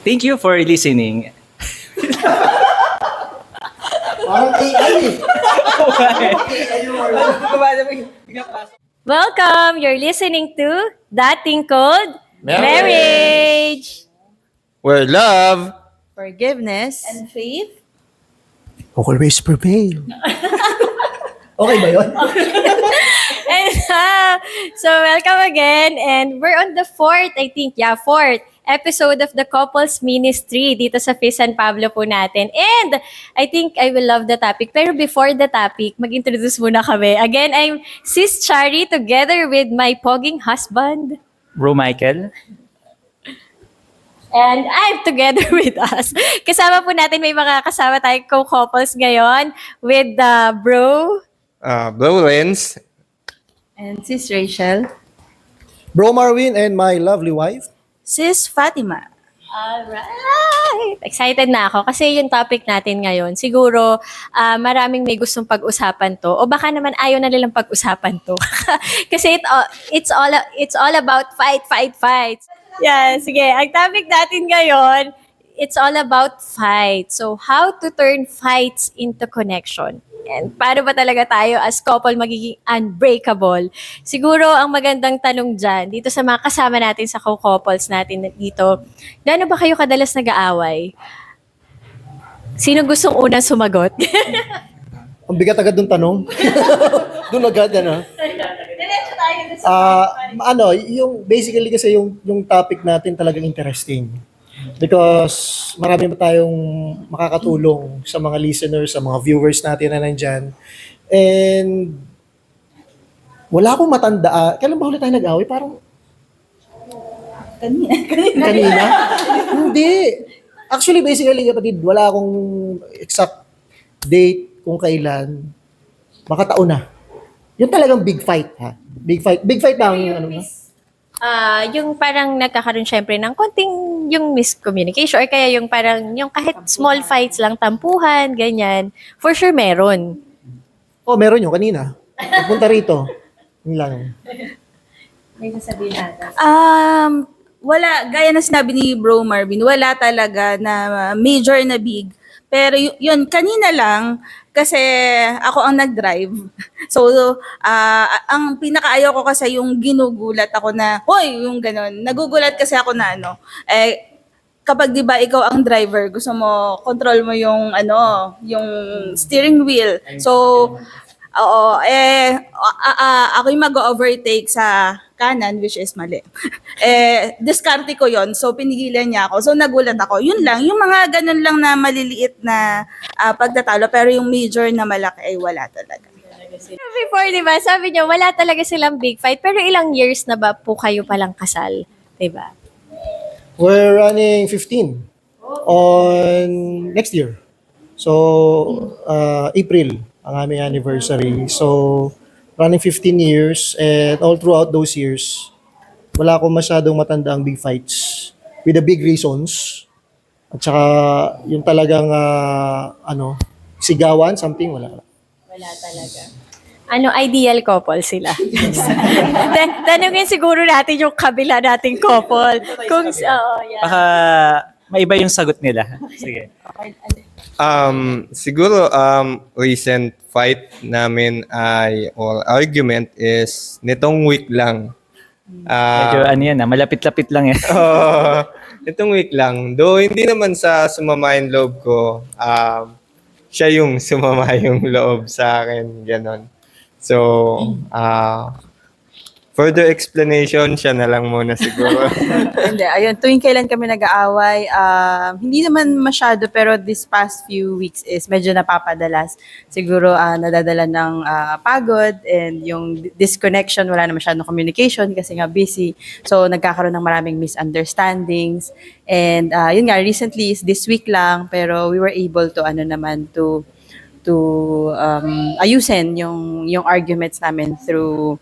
Thank you for listening. Parang AI. Welcome! You're listening to Dating Code Marriage! Where love Forgiveness. And faith? Always prevail. Okay ba yun? And so welcome again, and we're on the fourth episode of the Couples Ministry dito sa Fis San Pablo po natin. And I think I will love the topic. Pero before the topic, mag-introduce muna kami. Again, I'm Sis Chari together with my pogging husband. Bro Michael. And I'm together with us. Kasama po natin, may mga kasama tayong co-couples ngayon with Bro. Blue Lens. And Sis Rachel. Bro Marvin and my lovely wife. Sis Fatima. Alright! Excited na ako kasi yung topic natin ngayon, siguro maraming may gustong pag-usapan to o baka naman ayaw na nilang pag-usapan to. Kasi it's all about fight. Yeah, sige. Ang topic natin ngayon, it's all about fight. So, how to turn fights into connection. And paano ba talaga tayo as couple magiging unbreakable? Siguro ang magandang tanong dyan, dito sa mga kasama natin sa co-couples natin dito, gaano ba kayo kadalas nag-aaway? Sino gustong unang sumagot? Ang bigat agad ng tanong. Doon agad, ano? Diretso tayo dun sa Yung basically kasi yung topic natin talagang interesting. Because marami pa tayong makakatulong sa mga listeners, sa mga viewers natin na nandyan. And wala akong matanda. Kailan ba ulit tayo nag-away? Parang kanina? Hindi. Actually, basically, kapatid, wala akong exact date kung kailan. Makataon na. Yun talagang big fight, ha? Big fight. Big fight na ang ano na. yung parang nagkakaroon syempre ng konting yung miscommunication or kaya yung parang yung kahit small fights lang, tampuhan, ganyan. For sure meron. Oh, meron yun kanina. Pagpunta rito. Yun lang. May sasabihin ata. Wala, gaya na sinabi ni Bro Marvin, wala talaga na major na big. Pero yun, kanina lang, kasi ako ang nag-drive. So, ang pinakaayaw ko kasi yung ginugulat ako na, hoy, yung gano'n. Nagugulat kasi ako na kapag 'di ba ikaw ang driver, gusto mo control mo yung yung steering wheel. So, ako yung mag-overtake sa kanan, which is mali. Diskarte ko yon, so pinigilan niya ako. So nagulat ako. Yun lang, yung mga ganun lang na maliliit na pagtatalo, pero yung major na malaki ay wala talaga. Before, di ba, sabi niyo, wala talaga silang big fight. Pero ilang years na ba po kayo palang kasal? Di ba? We're running 15 on next year. So, April ang aming anniversary. So, running 15 years and all throughout those years, wala akong masyadong matanda ang big fights with the big reasons. At saka yung talagang sigawan, something, wala. Wala talaga. Ano ideal couple sila? Tanungin siguro natin yung kabila nating couple. Kung yeah. Baka maiba yung sagot nila. Sige. Siguro recent fight namin or argument is nitong week lang. Medyo malapit-lapit lang yan. Nitong week lang. Though hindi naman sa sumama yung loob ko, siya yung sumama yung loob sa akin, ganon. So, further explanation, siya na lang muna siguro. Hindi, ayun, tuwing kailan kami nag-aaway, hindi naman masyado, pero this past few weeks is medyo napapadalas. Siguro nadadala ng pagod and yung disconnection, wala na masyadong communication kasi nga busy. So, nagkakaroon ng maraming misunderstandings. And yun nga, recently is this week lang, pero we were able to ayusin yung arguments namin through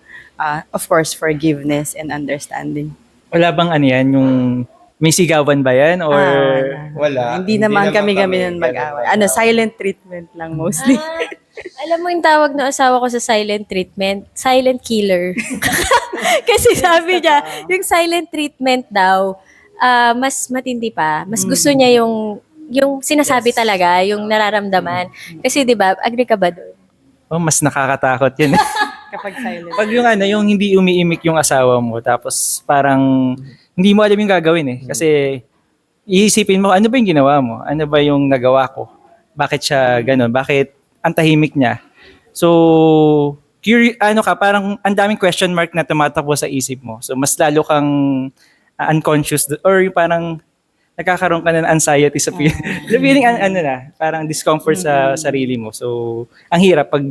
of course forgiveness and understanding. Wala bang yung may sigawan ba yan? Or Wala. Hindi naman kami nun mag-away. Silent treatment lang mostly. Alam mo yung tawag ng asawa ko sa silent treatment? Silent killer. Kasi sabi niya, yung silent treatment daw, mas matindi pa. Mas gusto niya yung sinasabi talaga, yung nararamdaman. Kasi 'di ba, agree ka ba doon? Oh, mas nakakatakot yun. Kapag silent. Pag yung ano, yung hindi umiimik yung asawa mo, tapos parang hindi mo alam yung gagawin eh. Kasi iisipin mo, ano ba yung ginawa mo? Ano ba yung nagawa ko? Bakit siya ganun? Bakit ang tahimik niya? So, parang ang daming question mark na tumatakbo sa isip mo. So, mas lalo kang unconscious or yung parang nagkakaroon ka na ng anxiety sa feeling parang discomfort sa sarili mo. So, ang hirap pag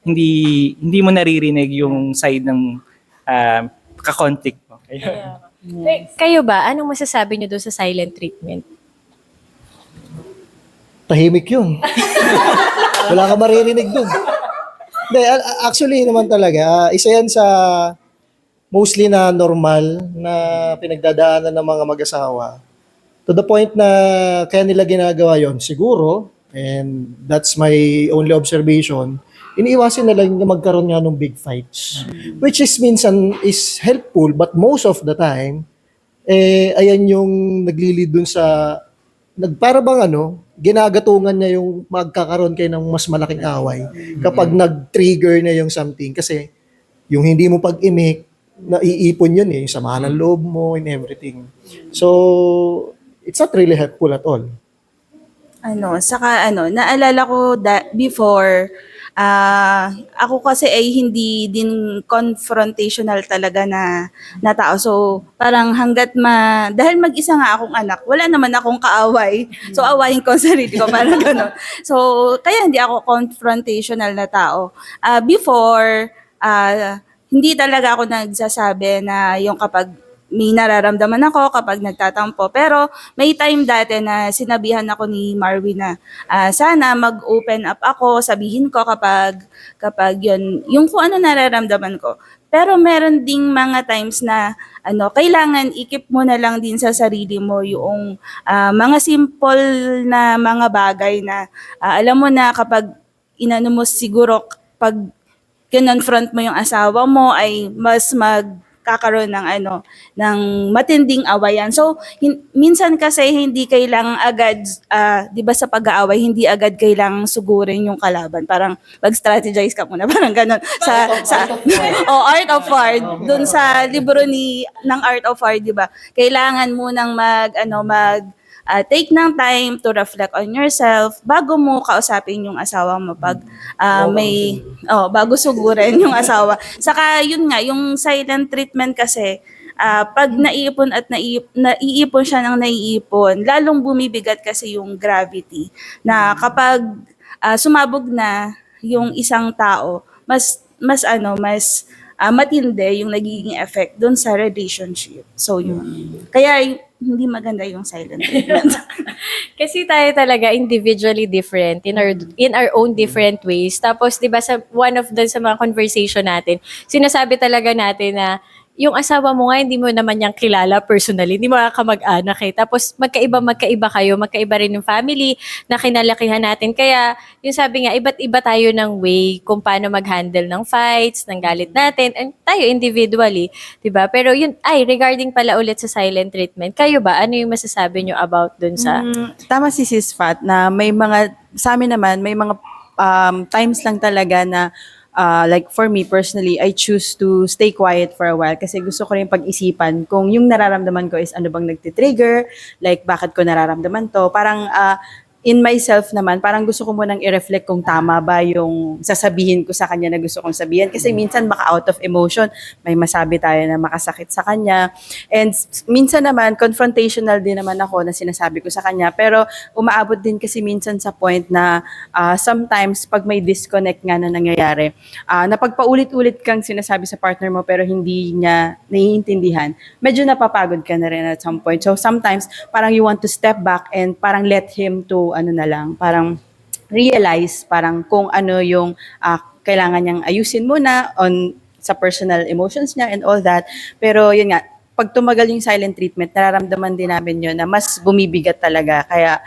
hindi mo naririnig yung side ng ka-conflict mo. Ayun. Kayo ba, anong masasabi niyo doon sa silent treatment? Tahimik yun. Wala ka maririnig dun. Hindi, actually naman talaga, isa yan sa mostly na normal na pinagdadaanan ng mga mag-asawa. To the point na kaya nila ginagawa yon siguro, and that's my only observation, iniiwasin nila na magkaroon nga ng big fights. Which is minsan is helpful, but most of the time, ayan yung naglilid dun sa, para bang ginagatungan niya yung magkakaroon kayo ng mas malaking away kapag nag-trigger na yung something. Kasi yung hindi mo pag-imik, naiipon yun yung sama ng loob mo and everything. So, it's not really helpful at all. Naalala ko before, ako kasi ay hindi din confrontational talaga na tao. So, parang dahil mag-isa nga akong anak, wala naman akong kaaway. So, awayin ko ang sarili ko, parang gano'n. So, kaya hindi ako confrontational na tao. Before, hindi talaga ako nagsasabi na yung kapag may nararamdaman ako kapag nagtatampo. Pero may time dati na sinabihan ako ni Marvin na sana mag-open up ako, sabihin ko kapag yun, yung kung ano nararamdaman ko. Pero meron ding mga times na kailangan ikip mo na lang din sa sarili mo yung mga simple na mga bagay na alam mo na kapag inano mo siguro pag kinonfront mo yung asawa mo ay mas magkakaroon ng matinding awayan. So minsan kasi hindi kailangang agad 'di ba sa pag-aaway hindi agad kailangang sugurin yung kalaban. Parang mag-strategize ka muna parang gano'n Art of War doon sa libro ng Art of War, 'di ba? Kailangan munang take ng time to reflect on yourself bago mo kausapin yung asawa mo pag bago sugurin yung asawa. Saka yun nga, yung silent treatment kasi pag naiipon at naiipon siya ng naiipon, lalong bumibigat kasi yung gravity na kapag sumabog na yung isang tao, mas matindi yung nagiging effect doon sa relationship. So yun. Kaya hindi maganda yung silent treatment. Kasi tayo talaga individually different in our own different ways. Tapos 'di ba sa one of sa mga conversation natin, sinasabi talaga natin na yung asawa mo nga hindi mo naman niyang kilala personally, hindi mo kamag-anak eh. Tapos magkaiba kayo, magkaiba rin yung family na kinalakihan natin. Kaya yung sabi nga, iba't iba tayo ng way kung paano mag-handle ng fights, ng galit natin, and tayo individually, 'di ba? Pero yun, regarding pala ulit sa silent treatment, kayo ba, ano yung masasabi niyo about dun sa... Tama si Sis Fat na may mga, sa amin naman, may mga times lang talaga na like for me personally, I choose to stay quiet for a while kasi gusto ko rin pag-isipan kung yung nararamdaman ko is ano bang nagtitrigger, like bakit ko nararamdaman to. Parang in myself naman, parang gusto ko munang i-reflect kung tama ba yung sasabihin ko sa kanya na gusto kong sabihin. Kasi minsan maka out of emotion, may masabi tayo na makasakit sa kanya. And minsan naman, confrontational din naman ako na sinasabi ko sa kanya. Pero umaabot din kasi minsan sa point na sometimes pag may disconnect nga na nangyayari, na pagpaulit-ulit kang sinasabi sa partner mo pero hindi niya naiintindihan, medyo napapagod ka na rin at some point. So sometimes, parang you want to step back and parang let him to parang realize parang kung ano yung kailangan niyang ayusin muna sa personal emotions niya and all that. Pero yun nga, pag tumagal yung silent treatment, nararamdaman din namin yun na mas bumibigat talaga. Kaya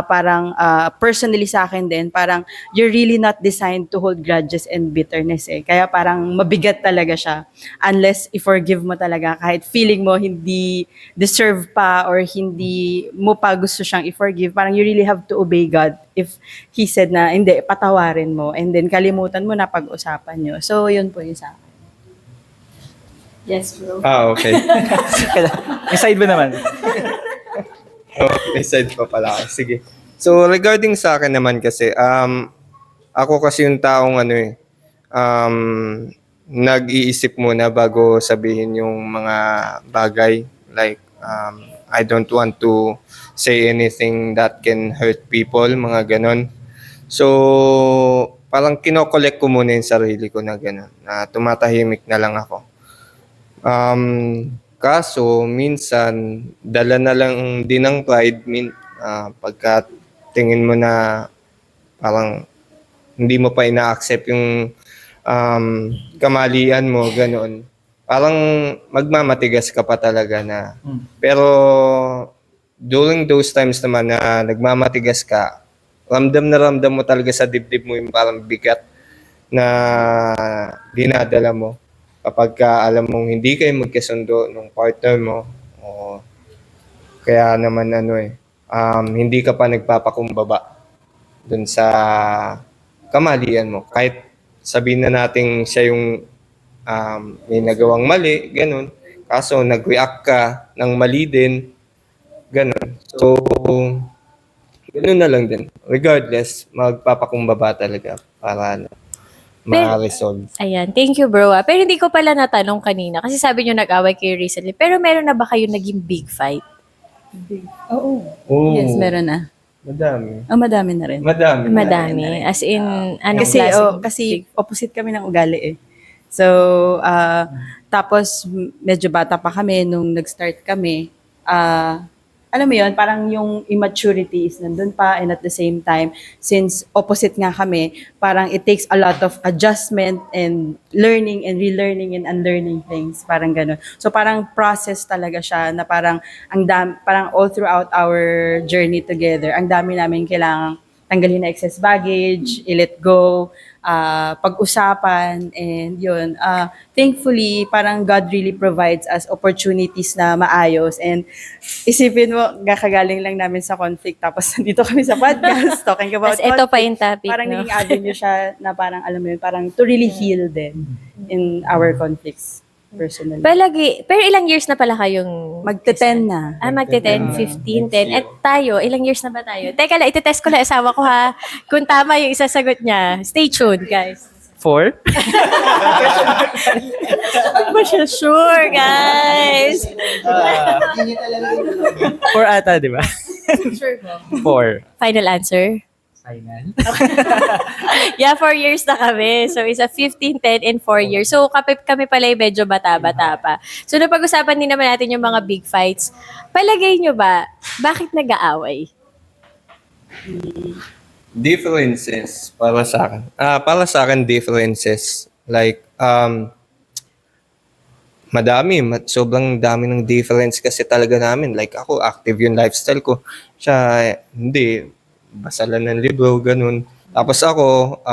parang personally sa akin din, parang you're really not designed to hold grudges and bitterness eh. Kaya parang mabigat talaga siya. Unless i-forgive mo talaga kahit feeling mo hindi deserve pa or hindi mo pa gusto siyang i-forgive, parang you really have to obey God if He said na hindi, patawarin mo and then kalimutan mo na pag-usapan nyo. So, yun po yung sa akin. Yes, bro. Okay. Yung side mo naman. Oh, may side pa pala. Sige. So, regarding sa akin naman kasi, ako kasi yung taong nag-iisip muna bago sabihin yung mga bagay. Like, I don't want to say anything that can hurt people, mga ganon. So, parang kinokolek ko muna yung sarili ko na ganon, na tumatahimik na lang ako. Kaso, minsan, dala na lang din ng pride pagka tingin mo na parang hindi mo pa ina-accept yung kamalian mo, gano'n. Parang magmamatigas ka pa talaga na. Pero during those times naman na nagmamatigas ka, ramdam mo talaga sa dibdib mo yung parang bigat na dinadala mo. Kapag alam mong hindi kayo magkasundo nung partner mo, o kaya naman hindi ka pa nagpapakumbaba dun sa kamalian mo. Kahit sabihin na natin siya yung may nagawang mali, ganun. Kaso nag-react ka ng mali din, ganun. So, ganun na lang din. Regardless, magpapakumbaba talaga para ma-resolve. Ayan, thank you bro. Pero hindi ko pala natanong kanina kasi sabi nyo nag-away kayo recently. Pero meron na ba kayo naging big fight? Oo. Oh, Yes, meron na. Madami. Madami na rin. Madami. As in, anong Kasi, klaseng kasi big- opposite kami ng ugali eh. So, tapos medyo bata pa kami nung nag-start kami. Alam mo yun, parang yung immaturity is nandun pa and at the same time, since opposite nga kami, parang it takes a lot of adjustment and learning and relearning and unlearning things. Parang ganun. So parang process talaga siya na parang parang all throughout our journey together, ang dami namin kailangang tanggalin na excess baggage, i-let go, pag-usapan, and yun. Thankfully, parang God really provides us opportunities na maayos. And isipin mo, kakagaling lang namin sa conflict, tapos nandito kami sa podcast, talking about Tas ito pa conflict. yung topic, Parang no? naging avenue siya na parang, alam mo yun, parang to really heal din in our conflicts personally. Pero ilang years na pala kayong... Magte-10 na. Magte-10, 15, 10. At tayo, ilang years na ba tayo? Teka lang, itetest ko lang asawa ko ha. Kung tama yung isasagot niya. Stay tuned, guys. 4? Ba siya sure, guys? 4 ata, di ba? Sure ko. 4. Final answer? Final. Yeah, 4 years na kami. So, isa 15, 10, and 4 years. So, kami pala yung medyo bata-bata pa. So, napag-usapan din naman natin yung mga big fights. Palagay nyo ba, bakit nag-aaway? Differences para sa akin. Para sa akin, differences. Like, sobrang dami ng difference kasi talaga namin. Like ako, active yung lifestyle ko. Siya, hindi. Basa lang ng libro, ganun. Tapos ako,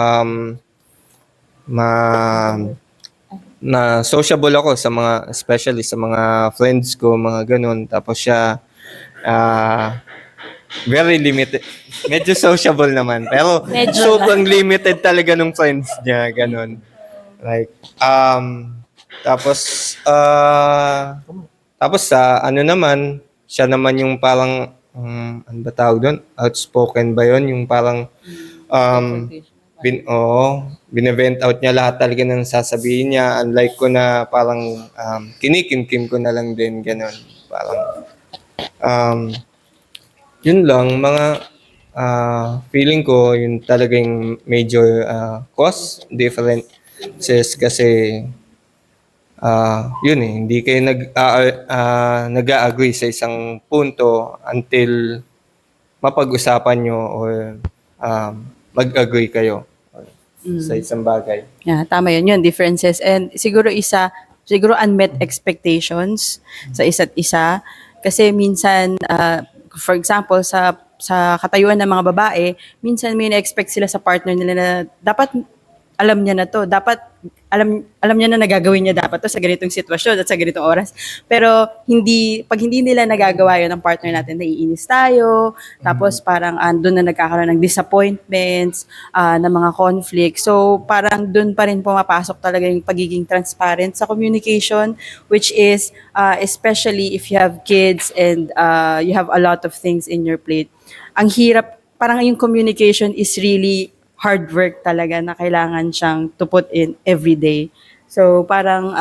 na sociable ako sa mga, especially sa mga friends ko, mga ganun. Tapos siya, very limited. Medyo sociable naman. Pero Medyo sobrang limited talaga ng friends niya, ganun. Like, tapos sa ano naman, siya naman yung parang, ano ba tawag doon? Outspoken ba yun? Yung parang, binevent out niya lahat talaga ng sasabihin niya. Unlike ko na parang kinikimkim ko na lang din, gano'n. Parang, yun lang, mga feeling ko, yun talagang major cause differences kasi yun hindi kayo nag-agree sa isang punto until mapag-usapan nyo or mag-agree kayo sa isang bagay. Yeah, tama yun, differences. And siguro isa, siguro unmet expectations sa isa't isa. Kasi minsan, for example, sa katayuan ng mga babae, minsan may na-expect sila sa partner nila na dapat alam niya na to, dapat alam niya na nagagawin niya dapat to sa ganitong sitwasyon at sa ganitong oras. Pero pag hindi nila nagagawa yun ng partner natin, naiinis tayo, tapos parang doon na nagkakaroon ng disappointments, ng mga conflict. So parang doon pa rin pumapasok talaga yung pagiging transparent sa communication, which is especially if you have kids and you have a lot of things in your plate. Ang hirap, parang yung communication is really hard work talaga na kailangan siyang to put in every day. So parang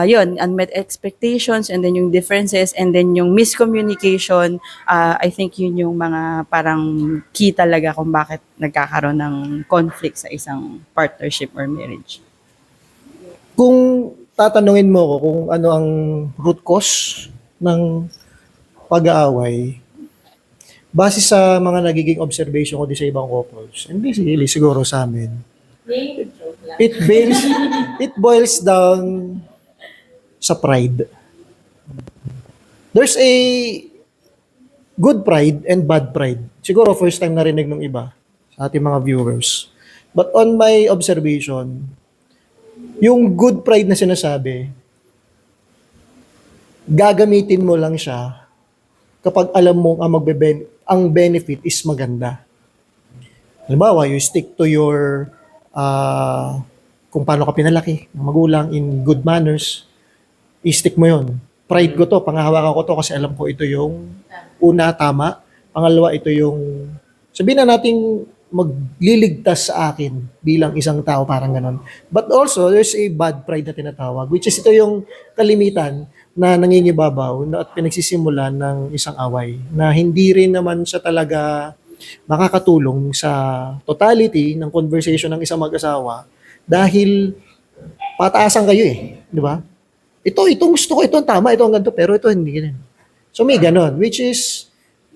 yun, unmet expectations and then yung differences and then yung miscommunication, I think yun yung mga parang key talaga kung bakit nagkakaroon ng conflict sa isang partnership or marriage. Kung tatanungin mo ko kung ano ang root cause ng pag-aaway, base sa mga nagiging observation ko di sa ibang couples, and basically siguro sa amin, it boils down sa pride. There's a good pride and bad pride. Siguro first time narinig ng iba sa ating mga viewers. But on my observation, yung good pride na sinasabi, gagamitin mo lang siya kapag alam mo ang benefit is maganda. Halimbawa, you stick to your kung paano ka pinalaki ng magulang in good manners, i-stick mo yon. Pride ko to, pangahawakan ko to kasi alam ko ito yung una, tama. Pangalawa, ito yung sabihin na nating magliligtas sa akin bilang isang tao, parang ganon. But also, there's a bad pride na tinatawag, which is ito yung kalimitan na nangingibabaw at pinagsisimulan ng isang away na hindi rin naman siya talaga makakatulong sa totality ng conversation ng isang mag-asawa dahil pataasan kayo di ba? Itong gusto ko, ito ang tama, ito ang ganito, pero ito hindi ganun. So may ganon, which is,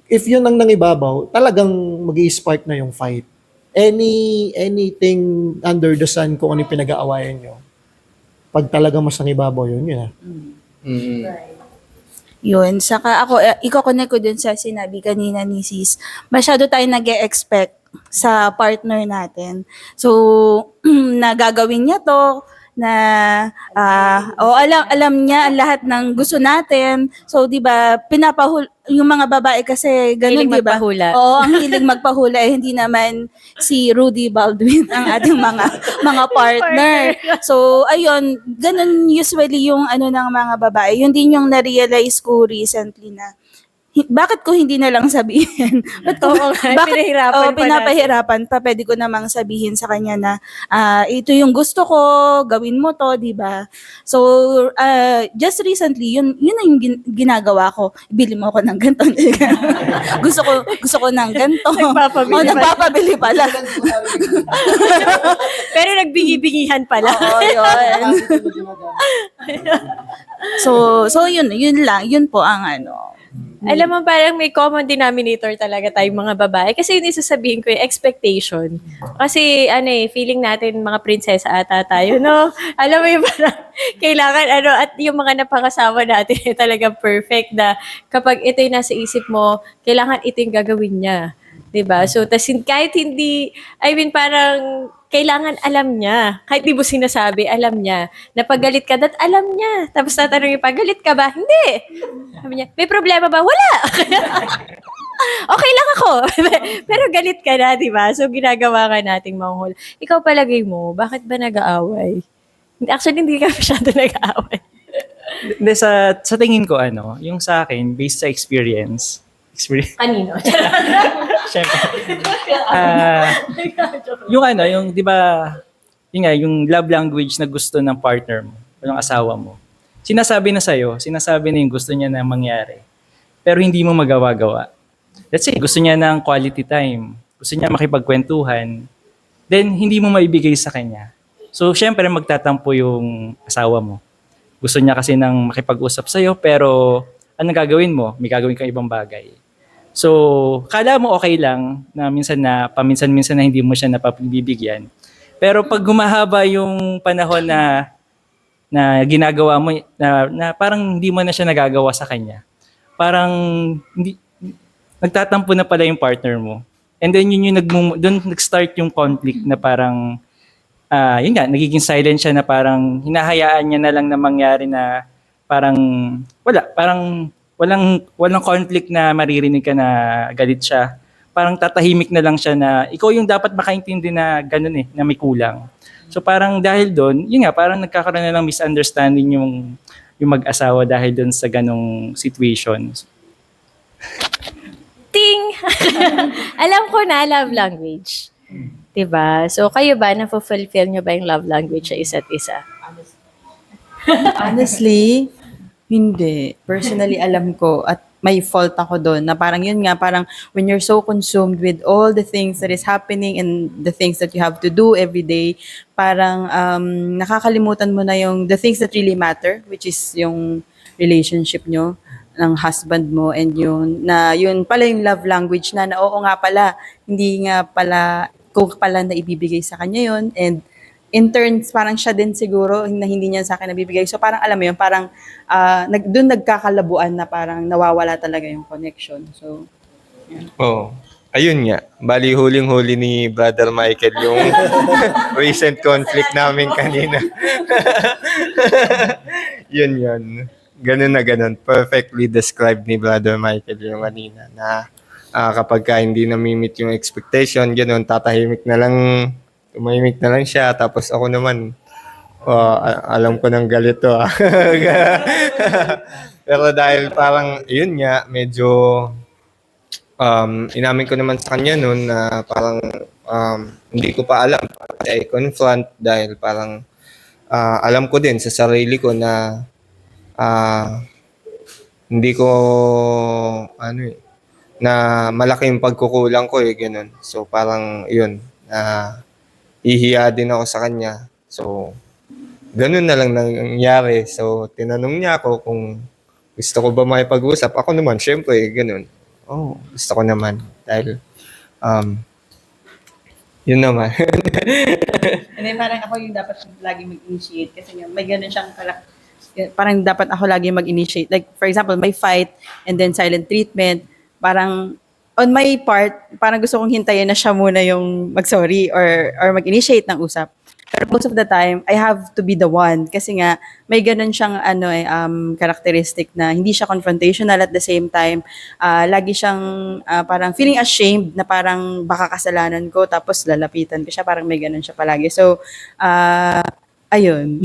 if yun ang nangibabaw, talagang mag-i-spark na yung fight. Anything under the sun kung ano yung pinag-aawayan nyo, pag talagang mas nangibabaw yun. Yun. Saka ako, i-connect ko dun sa sinabi kanina ni Sis. Masyado tayo nag-e-expect sa partner natin. So, nagagawin niya to, na alam niya ang lahat ng gusto natin. So, 'di ba, yung mga babae kasi ganun, Hiling 'di ba? magpahula. Oo, ang hilig magpahula hindi naman si Rudy Baldwin ang ating mga partner. So, ayun, ganun usually yung ng mga babae. Yun din yung na-realize ko recently na bakit ko hindi na lang sabihin? Pinahirapan pa pinapahirapan pa. Pwede ko namang sabihin sa kanya na ito yung gusto ko, gawin mo to, di ba? So, just recently, yun na yung ginagawa ko. Bili mo ako ng ganito. gusto ko ng ganito. Nagpapabili pala. Pero nagbingi-bingihan pala. Oo, yun. So yun lang. Yun po ang Alam mo, parang may common denominator talaga tayong mga babae. Kasi yun isasabihin ko yung expectation. Kasi, feeling natin mga prinsesa ata tayo, no? Alam mo yung parang, kailangan, at yung mga napakasama natin ay talagang perfect na kapag ito yung nasa isip mo, kailangan ito yung gagawin niya. 'Di ba? So, kahit hindi, parang, kailangan alam niya. Kahit di mo sinasabi, alam niya. Napagalit ka, alam niya. Tapos tatanungin pa, galit ka ba? Hindi. Sabi niya, may problema ba? Wala. Okay lang ako. Pero galit ka na, di ba? So, ginagawa ka nating manghul. Ikaw palagay mo, bakit ba nag-aaway? Actually, hindi ka masyado nag-aaway. Hindi, sa tingin ko, yung sa akin, based sa experience. Kanino? Siyempre. Yung di ba, yung love language na gusto ng partner mo, yung asawa mo. Sinasabi na yung gusto niya na mangyari. Pero hindi mo magawa-gawa. Let's say, gusto niya ng quality time. Gusto niya makipagkwentuhan. Then, hindi mo maibigay sa kanya. So, syempre, magtatampo yung asawa mo. Gusto niya kasi ng makipag-usap sa'yo, pero anong gagawin mo? May gagawin kang ibang bagay. So, kala mo okay lang na paminsan-minsan na hindi mo siya napagbibigyan. Pero pag humahaba yung panahon na na ginagawa mo na parang hindi mo na siya nagagawa sa kanya. Parang hindi nagtatampo na pala yung partner mo. And then yun yung doon nag-start yung conflict na parang yun nga, nagiging silent siya na parang hinahayaan niya na lang na mangyari na parang parang walang conflict na maririnig ka na galit siya. Parang tatahimik na lang siya na ikaw yung dapat makaintindi na ganun na may kulang. So parang dahil doon, yun nga, parang nagkakaroon na lang misunderstanding yung mag-asawa dahil doon sa ganong situation. Ting! Alam ko na love language. 'Di ba? So kayo ba, na-fulfill nyo ba yung love language sa isa't isa? Honestly, hindi. Personally, alam ko at may fault ako doon na parang yun nga, parang when you're so consumed with all the things that is happening and the things that you have to do every day, parang nakakalimutan mo na yung the things that really matter, which is yung relationship nyo ng husband mo and yun pala yung love language na oo nga pala, hindi nga pala ko pala na ibibigay sa kanya yun and in turns, parang siya din siguro na hindi niya sa akin nabibigay. So parang alam mo yun, parang doon nagkakalabuan na parang nawawala talaga yung connection. So, Oh. Ayun nga. Bali, huling-huli ni Brother Michael yung recent conflict namin kanina. Yun. Ganun na ganun. Perfectly described ni Brother Michael yung kanina na kapag ka hindi namimit yung expectation, ganun, tumahimik na lang siya. Tapos ako naman, alam ko ng galito. Pero dahil parang, yun nga, medyo inamin ko naman sa kanya noon na parang hindi ko pa alam. I confront dahil parang alam ko din sa sarili ko na hindi ko na malaki yung pagkukulang ko ganun. So parang yun, ihiya din ako sa kanya. So ganun na lang nangyari. So tinanong niya ako kung gusto ko ba makipag-usap. Ako naman, syempre, ganun. Gusto ko naman. Dahil, yun naman. and then parang ako yung dapat lagi mag-initiate kasi nga may ganun siyang parang dapat ako lagi mag-initiate. Like, for example, may fight and then silent treatment. Parang, on my part, parang gusto kong hintayin na siya muna yung mag-sorry or mag-initiate ng usap. Pero most of the time, I have to be the one kasi nga may ganun siyang characteristic na hindi siya confrontational at the same time lagi siyang parang feeling ashamed na parang baka kasalanan ko tapos lalapitan ko siya, parang may ganun siya palagi. So ayun.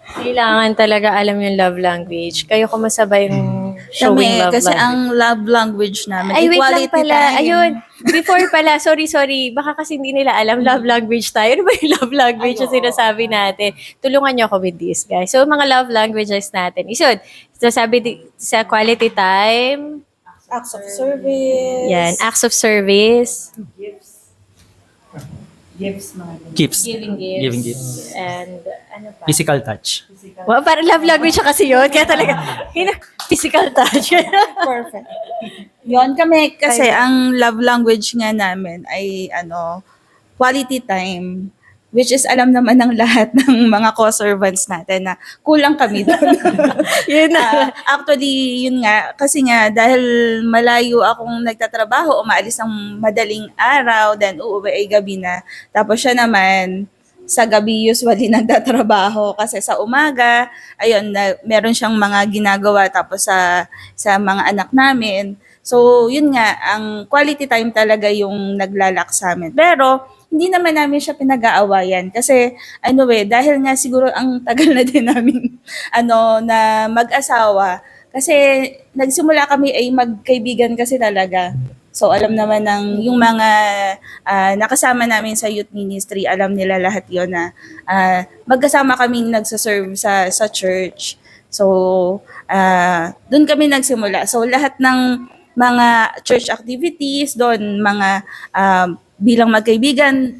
Kailangan talaga alam yung love language. Kayo kumusta ba yung showing Kami, love kasi language? ang love language namin, Ay, wait lang equality pala. time. Ayun. Before pala, sorry. Baka kasi hindi nila alam love language tayo. Ano ba yung love language na sinasabi natin? Tulungan niyo ako with this, guys. So, mga love languages natin. Isod, sabi sa quality time, Acts of service. yan, acts of service, Gifts, mga ganun. Gifts. giving gifts, Giving gifts. and ano pa? Physical touch. Well, parang love language siya kasi yun. Kaya talaga, physical touch. Perfect. Yon kami kasi ang love language nga namin ay quality time, which is alam naman ng lahat ng mga co-servants natin na kulang kami doon. Yun na. Actually, yun nga, kasi nga dahil malayo akong nagtatrabaho, umaalis ng madaling araw, then uuwi ay gabi na. Tapos siya naman, sa gabi usually nagtatrabaho kasi sa umaga, ayun, meron siyang mga ginagawa tapos sa mga anak namin. So, yun nga, ang quality time talaga yung naglalak sa amin. Pero, hindi naman namin siya pinag-aawayan kasi dahil nga siguro ang tagal na din namin na mag-asawa kasi nagsimula kami ay magkaibigan kasi talaga. So alam naman ng yung mga nakasama namin sa youth ministry, alam nila lahat 'yon na magkasama kaming nagsa-serve sa church. So doon kami nagsimula. So lahat ng mga church activities doon, mga bilang magkaibigan,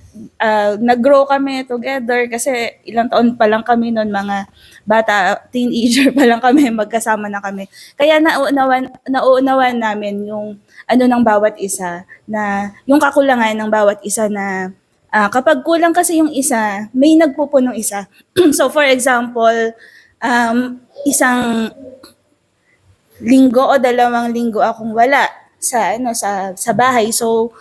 nag-grow kami together kasi ilang taon pa lang kami noon, mga bata, teenager pa lang kami, magkasama na kami. Kaya nauunawan namin yung ng bawat isa, na yung kakulangan ng bawat isa na Kapag kulang kasi yung isa, may nagpupunong isa. So for example, isang linggo o 2 linggo akong wala sa bahay. So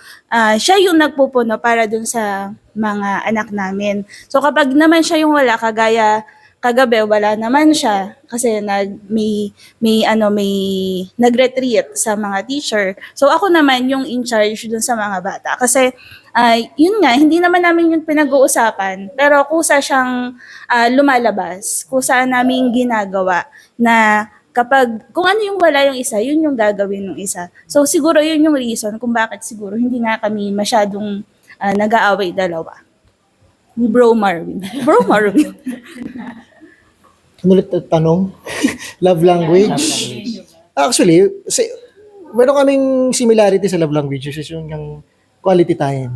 siya yung nagpupuno para dun sa mga anak namin. So kapag naman siya yung wala, kagaya kagabi wala naman siya kasi may nag-retreat sa mga teacher. So ako naman yung in charge dun sa mga bata kasi yun nga, hindi naman namin yung pinag-uusapan, pero kusa siyang lumalabas, kusa namin ginagawa na kapag, kung ano yung wala yung isa, yun yung gagawin ng isa. So siguro yun yung reason kung bakit siguro hindi nga kami masyadong nag-aaway dalawa. Ni Bro Marvin. Bro Marvin. Ano ulit ang tanong? Love language? Actually, meron kaming similarity sa love languages is yung quality time.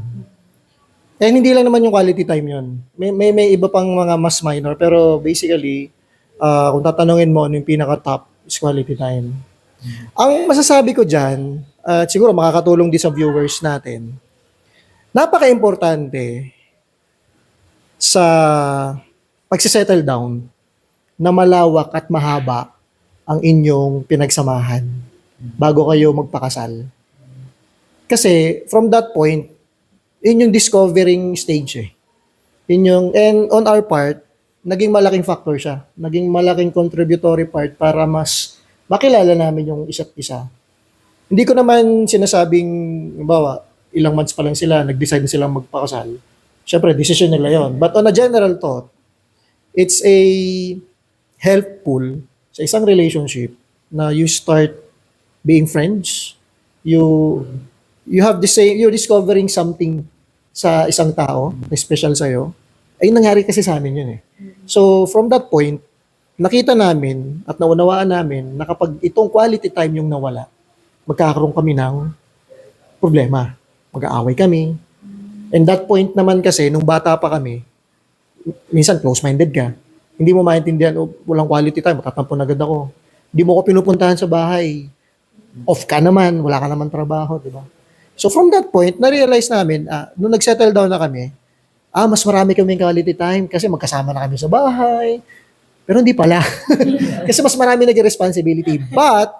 And hindi lang naman yung quality time yun. May iba pang mga mas minor, pero basically, kung tatanungin mo ano yung pinaka-top is quality time. Ang masasabi ko dyan, at siguro makakatulong din sa viewers natin, napaka-importante sa pagsisettle down na malawak at mahaba ang inyong pinagsamahan bago kayo magpakasal. Kasi from that point, yun yung discovering stage eh. And on our part, naging malaking factor siya. Naging malaking contributory part para mas makilala namin yung isa't isa. Hindi ko naman sinasabing, bawa, ilang months pa lang sila, nag-decide na silang magpakasal. Siyempre, decision nila yon. But on a general thought, it's a helpful sa isang relationship na you start being friends, you have the same, you're discovering something sa isang tao na special sa'yo. Ay nangyari kasi sa amin yun eh. So from that point, nakita namin at naunawaan namin na kapag itong quality time yung nawala, magkakaroon kami ng problema. Mag-aaway kami. And that point naman kasi, nung bata pa kami, minsan close-minded ka. Hindi mo maintindihan, walang quality time, matatampon agad ako. Hindi mo ko pinupuntahan sa bahay. Off ka naman, wala ka naman trabaho, di ba? So from that point, na-realize namin, nung nag-settle down na kami, mas marami kaming quality time kasi magkasama na kami sa bahay. Pero hindi pala. Kasi mas marami naging responsibility. But,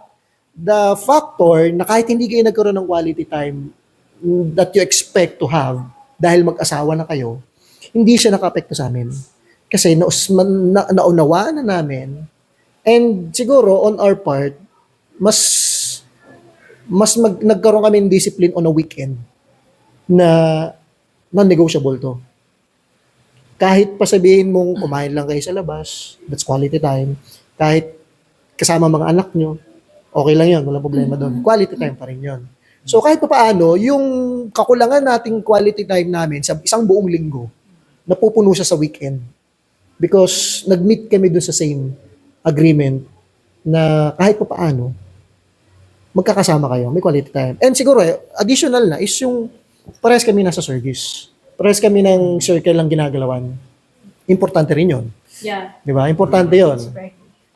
the factor na kahit hindi kayo nagkaroon ng quality time that you expect to have dahil mag-asawa na kayo, hindi siya naka-apekto sa amin. Kasi naunawaan na namin and siguro on our part, nagkaroon kami ng discipline on a weekend na non-negotiable to. Kahit pa sabihin mong kumain lang kayo sa labas, that's quality time. Kahit kasama mga anak nyo, okay lang yun, walang problema doon. Quality time pa rin yun. So kahit pa paano, yung kakulangan nating quality time namin sa isang buong linggo, napupuno siya sa weekend. Because nag-meet kami doon sa same agreement na kahit pa paano, magkakasama kayo, may quality time. And siguro, additional na is yung parehas kami nasa service. Parehas kami ng circle lang ginagalawan. Importante rin yun. Yeah. Di ba? Importante yun.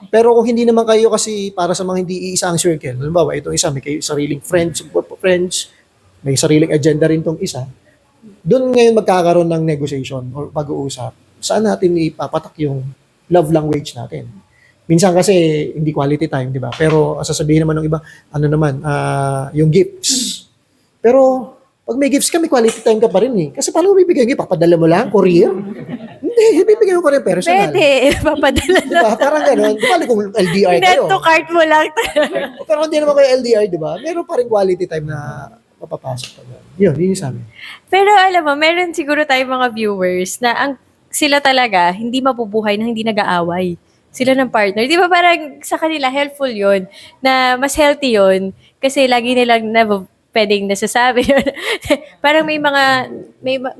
Pero kung hindi naman kayo kasi para sa mga hindi iisa ang circle, halimbawa, itong isa, may kayo sariling friends, may sariling agenda rin tong isa, doon ngayon magkakaroon ng negotiation or pag-uusap. Saan natin ipapatak yung love language natin? Minsan kasi hindi quality time, di ba? Pero sasabihin naman ng iba, yung gifts. Pero pag may gifts ka, may quality time ka pa rin eh. Kasi paano mo bibigyan yung papadala mo lang? Courier? Hindi, bibigyan mo pa rin personal. Pwede, papadala lang. Diba? Parang gano'n. Di ba kung LDR kayo? Net to cart mo lang. Pero hindi naman kayo LDR, di ba? Meron pa rin quality time na mapapasok pa. Yun yung sabi. Pero alam mo, meron siguro tayong mga viewers na sila talaga hindi mabubuhay na hindi nag-aaway. Sila ng partner. Di ba parang sa kanila helpful yon na mas healthy yon kasi lagi nilang pwedeng nasasabi. Parang may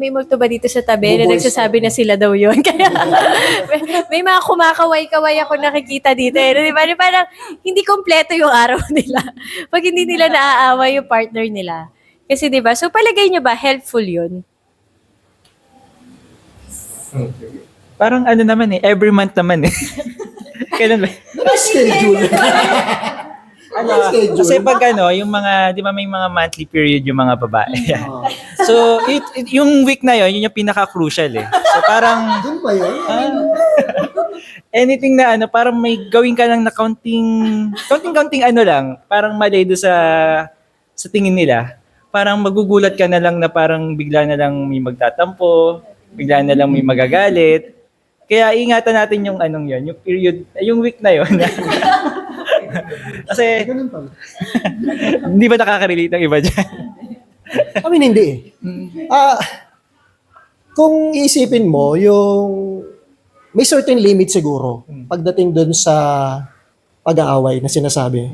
multo ba dito sa tabi na nagsasabi na sila daw yon. Kaya may mga kumakaway-kaway ako nakikita dito. Di ba? Parang hindi kompleto yung araw nila pag hindi nila naaaway yung partner nila. Kasi di ba? So palagay nyo ba helpful yun? Parang ano naman eh, every month naman eh. Kailan ba? Schedule. Kasi pag yung mga, di ba may mga monthly period yung mga babae. So, yung week na yun yung pinaka-crucial eh. So parang, Doon ba yun? anything na parang may gawin ka lang na counting lang, parang mali doon sa tingin nila. Parang magugulat ka na lang na parang bigla na lang may magtatampo, bigla na lang may magagalit. Kaya ingatan natin yung yung period, yung week na yun. Kasi, Ganun pala. hindi ba nakaka-relate ang iba dyan? Hindi eh. Kung iisipin mo, yung may certain limit siguro pagdating dun sa pag-aaway na sinasabi.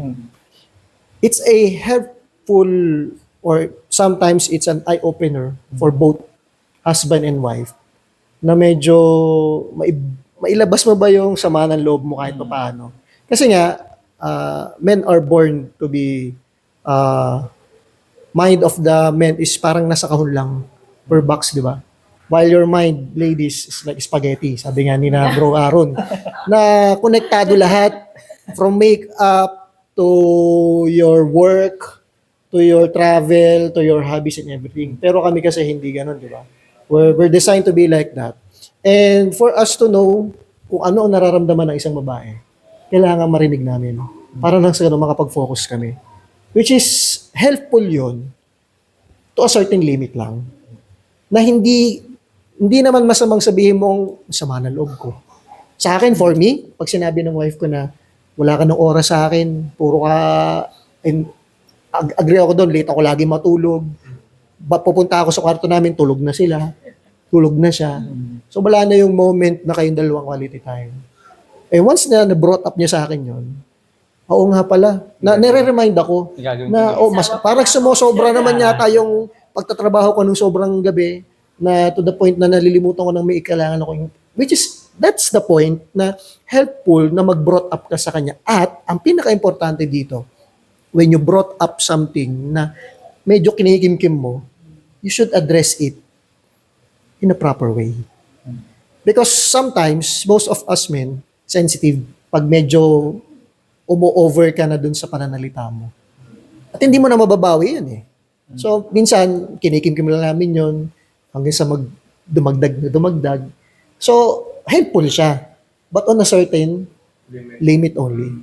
It's a helpful or sometimes it's an eye-opener for both husband and wife na medyo mailabas mo ba yung sama ng loob mo kahit pa paano. Kasi nga, men are born to be mind of the men is parang nasa kahon lang per box, di ba? While your mind, ladies, is like spaghetti. Sabi nga ni na Bro Aaron. Na konektado lahat from makeup to your work, to your travel, to your hobbies and everything. Pero kami kasi hindi ganun, di ba? We're designed to be like that. And for us to know kung ano ang nararamdaman ng isang babae, kailangan marinig namin. Para lang sa ganun, makapag-focus kami. Which is helpful yun to a certain limit lang. Na hindi naman masamang sabihin mong sama ng loob ko. Sa akin, for me, pag sinabi ng wife ko na wala ka ng oras sa akin, puro ka, and agree ako doon, late ako lagi matulog. Pupunta ako sa kwarto namin, tulog na sila. Tulog na siya. So wala na yung moment na kayong dalawang quality time. Once na na-brought up niya sa akin yon, oo nga pala, nare-remind ako na parang sumosobra naman yata yung pagtatrabaho ko nung sobrang gabi na to the point na nalilimutan ko ng may kailangan ako. Which is, that's the point na helpful na mag-brought up ka sa kanya. At ang pinaka-importante dito, when you brought up something na medyo kinikimkim mo, you should address it in a proper way. Because sometimes, most of us men, sensitive, pag medyo umo-over ka na dun sa pananalita mo. At hindi mo na mababawi yan eh. So, minsan, kinikimkim lang namin yun hanggang sa dumagdag. So, helpful siya. But on a certain limit only.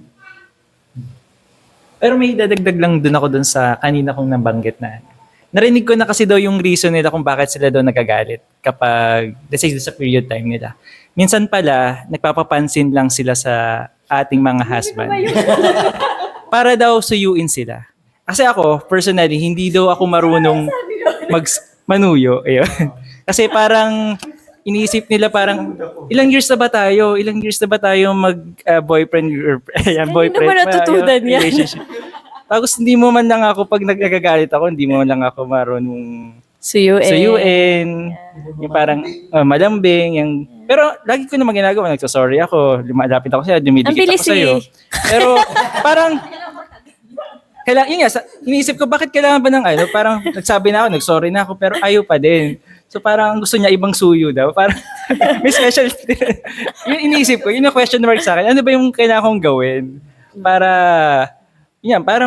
Pero may dadagdag lang dun ako dun sa kanina kong nabanggit na. Narinig ko na kasi daw yung reason nila kung bakit sila daw nagagalit kapag, let's say, sa period time nila. Minsan pala, nagpapapansin lang sila sa ating mga husband. Para daw suyuin sila. Kasi ako, personally, hindi daw ako marunong manuyo. Ayun. Kasi parang iniisip nila parang ilang years na ba tayo? Ilang years na ba tayo boyfriend boyfriend naman natutunan yan. relationship. Tapos hindi mo man lang ako pag nagagagalit ako, hindi mo man lang ako marunong suyuin. Yung parang malambing, yung pero lagi ko naman ginagawa, nagso-sorry ako, lumalapit ako sa'yo, dumidikit ako sa'yo. Pero parang yun nga, iniisip ko, bakit kailangan ba ng parang nagsabi na ako, nagsorry na ako, pero ayaw pa din. So parang gusto niya ibang suyo daw. Parang may special. Yun iniisip ko, yun yung question mark sa akin. Ano ba yung kailangan kong gawin para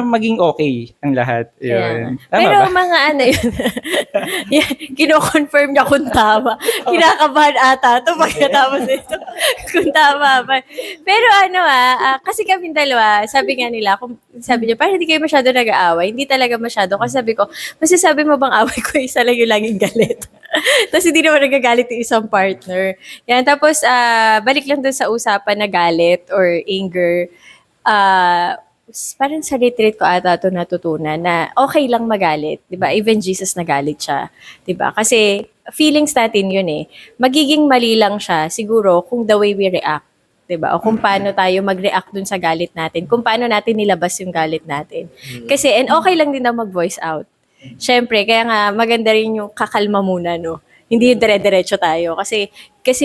maging okay ang lahat. Yun. Tama Pero ba? mga kino-confirm niya kung tama. Kinakabahan ata ito pagkatapos ito. Kung tama ba. Pero kasi kami dalawa, sabi niya, parang hindi kayo masyado nag-aaway. Hindi talaga masyado. Kasi sabi ko, masasabi mo bang away ko isa lang yung laging galit? Tapos hindi naman nagagalit yung isang partner. Yan. Tapos, balik lang dun sa usapan na galit or anger. Parang sa retreat ko ata ito natutunan na okay lang magalit. Diba? Even Jesus nagalit siya. Diba? Kasi feelings natin yun eh. Magiging mali lang siya siguro kung the way we react. Diba? O kung paano tayo mag-react dun sa galit natin. Kung paano natin nilabas yung galit natin. Kasi, and okay lang din na mag-voice out. Siyempre, kaya nga maganda rin yung kakalma muna, no? Hindi yung dire-diretso tayo. Kasi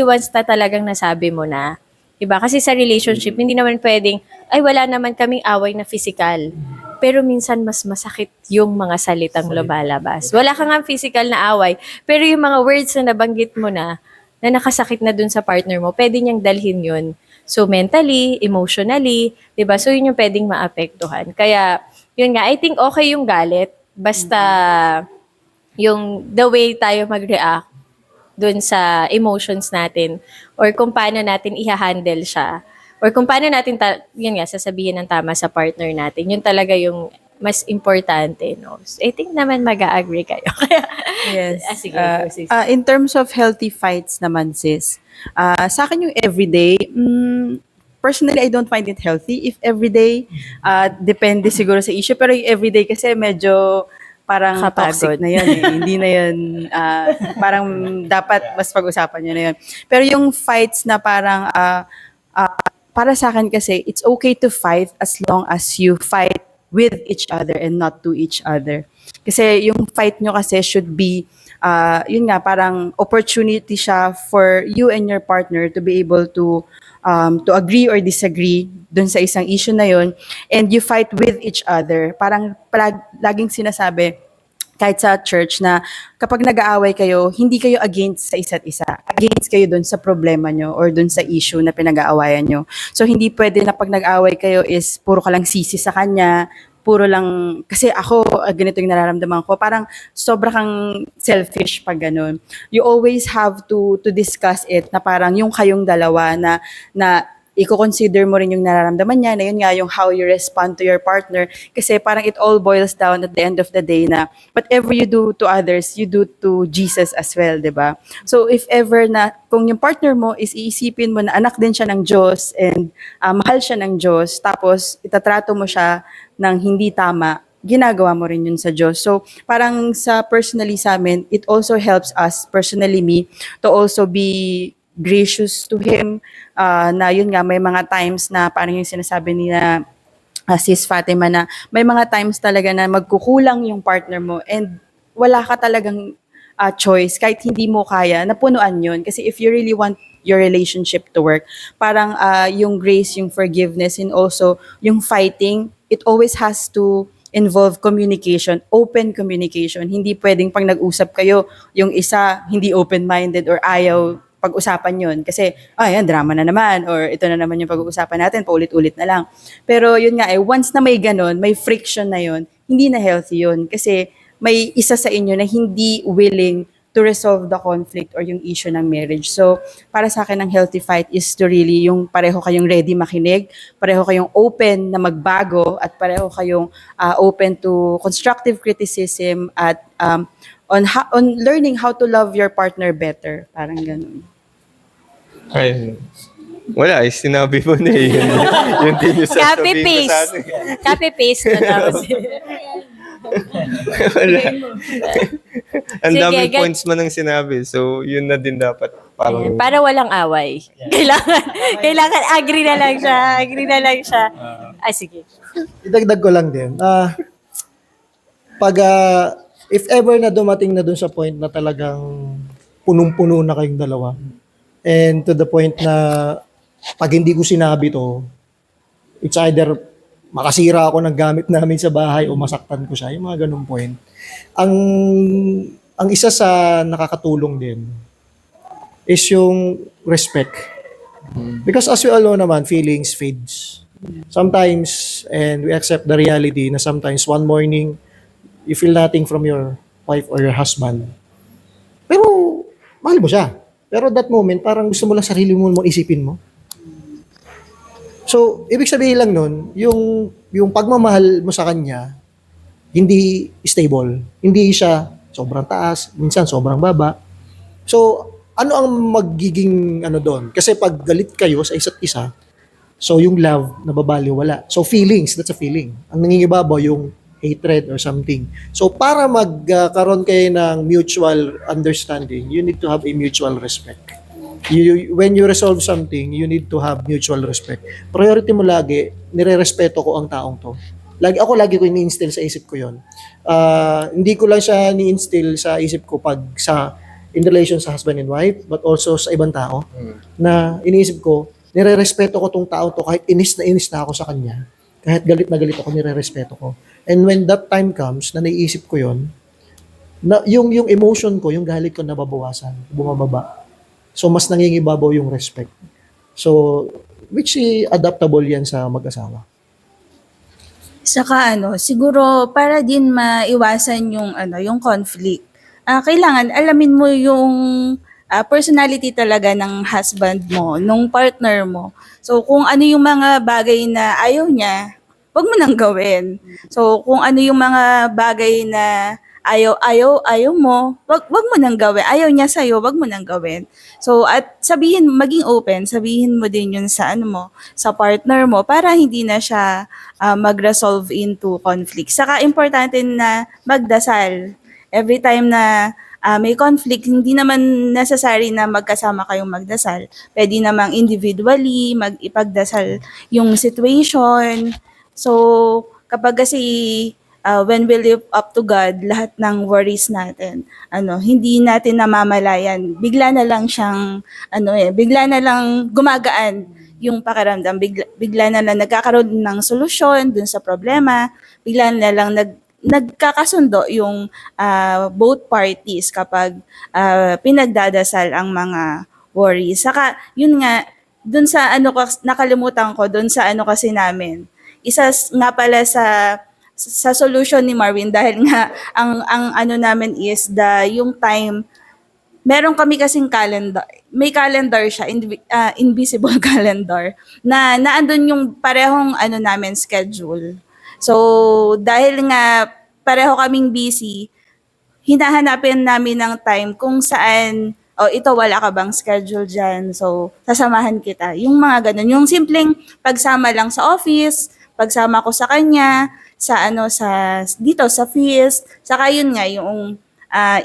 once na talagang nasabi mo na, diba? Kasi sa relationship, hindi naman pwedeng, wala naman kaming away na physical. Pero minsan mas masakit yung mga salitang lumalabas. Wala ka nga physical na away, pero yung mga words na nabanggit mo na nakasakit na dun sa partner mo, pwede niyang dalhin yun So mentally, emotionally, 'di ba? So yun yung pwedeng maapektuhan. Kaya yun nga, I think okay yung galit basta yung the way tayo mag-react dun sa emotions natin or kung paano natin i-handle siya or kung paano natin yun nga sasabihin ng tama sa partner natin. Yun talaga yung mas importante, no? So, I think naman mag-a-agree kayo. Kaya, Yes. sige, go, sis. In terms of healthy fights naman, sis, sa akin yung everyday, personally, I don't find it healthy if everyday. Depende siguro sa issue. Pero yung everyday kasi medyo parang Nakapagod. toxic na yun eh. Hindi na yun, parang dapat mas pag-usapan nyo na yun. Pero yung fights na parang, para sa akin kasi, it's okay to fight as long as you fight with each other and not to each other. Kasi yung fight nyo kasi should be, yun nga, parang opportunity siya for you and your partner to be able to agree or disagree dun sa isang issue na yun, and you fight with each other. Parang laging sinasabi, kahit sa church, na kapag nag-aaway kayo, hindi kayo against sa isa't isa. Against kayo dun sa problema nyo or dun sa issue na pinag-aawayan nyo. So, hindi pwede na pag nag-aaway kayo is puro ka lang sisi sa kanya, puro lang, kasi ako, ganito yung nararamdaman ko, parang sobra kang selfish pag ganun. You always have to discuss it na parang yung kayong dalawa na i-consider mo rin yung nararamdaman niya, na yun nga yung how you respond to your partner. Kasi parang it all boils down at the end of the day na whatever you do to others, you do to Jesus as well, di ba? So if ever na, kung yung partner mo is iisipin mo na anak din siya ng Diyos and mahal siya ng Diyos, tapos itatrato mo siya ng hindi tama, ginagawa mo rin yun sa Diyos. So parang personally sa amin, it also helps us, personally me, to also be gracious to him, na yun nga, may mga times na parang yung sinasabi niya, Sis Fatima, na may mga times talaga na magkukulang yung partner mo and wala ka talagang choice, kahit hindi mo kaya, napunuan yun. Kasi if you really want your relationship to work, parang yung grace, yung forgiveness, and also yung fighting, it always has to involve communication, open communication. Hindi pwedeng pag nag-usap kayo, yung isa hindi open-minded or ayaw pag-usapan yun. Kasi, yan, drama na naman, or ito na naman yung pag-uusapan natin, paulit-ulit na lang. Pero yun nga, once na may ganon, may friction na yun, hindi na healthy yun. Kasi may isa sa inyo na hindi willing to resolve the conflict or yung issue ng marriage. So, para sa akin, ang healthy fight is to really yung pareho kayong ready makinig, pareho kayong open na magbago, at pareho kayong open to constructive criticism at on learning how to love your partner better. Parang ganun. Ay, wala, sinabi mo na eh. Yun din yung sasabihin ko sa atin. Copy-paste na daw. Wala. Ang Sige, daming points mo nang sinabi. So, yun na din dapat. Parang, Para walang away. Kailangan agree na lang siya. Agree na lang siya. Sige. Idagdag ko lang din. If ever na dumating na dun sa point na talagang punong-puno na kayong dalawa, and to the point na pag hindi ko sinabi to, it's either makasira ako ng gamit namin sa bahay o masaktan ko siya, yung mga ganung point. Ang isa sa nakakatulong din is yung respect. Because as we all know naman, feelings fades. Sometimes, and we accept the reality na sometimes one morning, you feel nothing from your wife or your husband. Pero, mahal mo siya. Pero that moment, parang gusto mo lang sarili mo isipin mo. So, ibig sabihin lang nun, yung pagmamahal mo sa kanya, hindi stable. Hindi siya sobrang taas, minsan sobrang baba. So, ano ang magiging doon? Kasi pag galit kayo sa isa't isa, so yung love, nababaliwala. So, feelings, that's a feeling. Ang nangingibabaw yung hatred or something. So, para magkaroon kayo ng mutual understanding, you need to have a mutual respect. When you resolve something, you need to have mutual respect. Priority mo lagi, nire-respeto ko ang taong to. Lagi ko ini-instill sa isip ko yon. Hindi ko lang siya ni-instill sa isip ko pag in relation sa husband and wife, but also sa ibang tao, na iniisip ko, nire-respeto ko tong tao to kahit inis na ako sa kanya. Kahit galit na galit ako, nire-respeto ko. And when that time comes, na naiisip ko yon, na yung emotion ko, yung galit ko nababawasan, bumababa. So, mas nangingibabaw yung respect. So, which adaptable yan sa mag-asawa. Saka siguro para din maiwasan yung conflict. Kailangan alamin mo yung personality talaga ng husband mo, nung partner mo. So kung ano yung mga bagay na ayaw niya, wag mo nang gawin. So kung ano yung mga bagay na ayaw mo, wag mo nang gawin. Ayaw niya sa'yo, wag mo nang gawin. So at maging open, sabihin mo din yun sa sa partner mo para hindi na siya mag-resolve into conflict. Saka importante na magdasal. Every time na may conflict, hindi naman necessary na magkasama kayong magdasal. Pwede namang individually mag-ipagdasal yung situation. So, kapag kasi when we live up to God, lahat ng worries natin, hindi natin namamalayan. Bigla na lang siyang, bigla na lang gumagaan yung pakiramdam. Bigla na lang nagkakaroon ng solusyon dun sa problema. Bigla na lang nagkakasundo yung both parties kapag pinagdadasal ang mga worries. Saka, yun nga, dun sa nakalimutan ko, dun sa kasi namin, isa nga pala sa solution ni Marvin dahil nga ang namin is yung time, meron kami kasing calendar, may calendar siya, invisible calendar, na naandun yung parehong namin schedule. So, dahil nga pareho kaming busy, hinahanapin namin ng time kung saan, ito wala ka bang schedule dyan, so sasamahan kita. Yung mga ganun, yung simpleng pagsama lang sa office, pagsama ko sa kanya, dito sa feast, saka yun nga, yung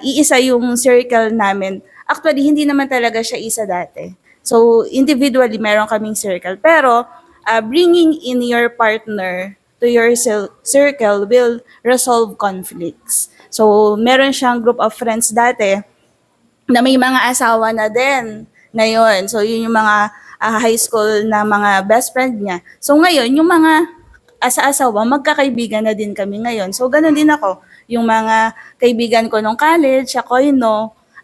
iisa yung circle namin. Actually, hindi naman talaga siya isa dati. So, individually, meron kaming circle. Pero, bringing in your partner to your circle will resolve conflicts. So, meron siyang group of friends dati na may mga asawa na din ngayon. So, yun yung mga high school na mga best friend niya. So, ngayon, yung mga asa-asawa, magkakaibigan na din kami ngayon. So, ganun din ako. Yung mga kaibigan ko nung college, ako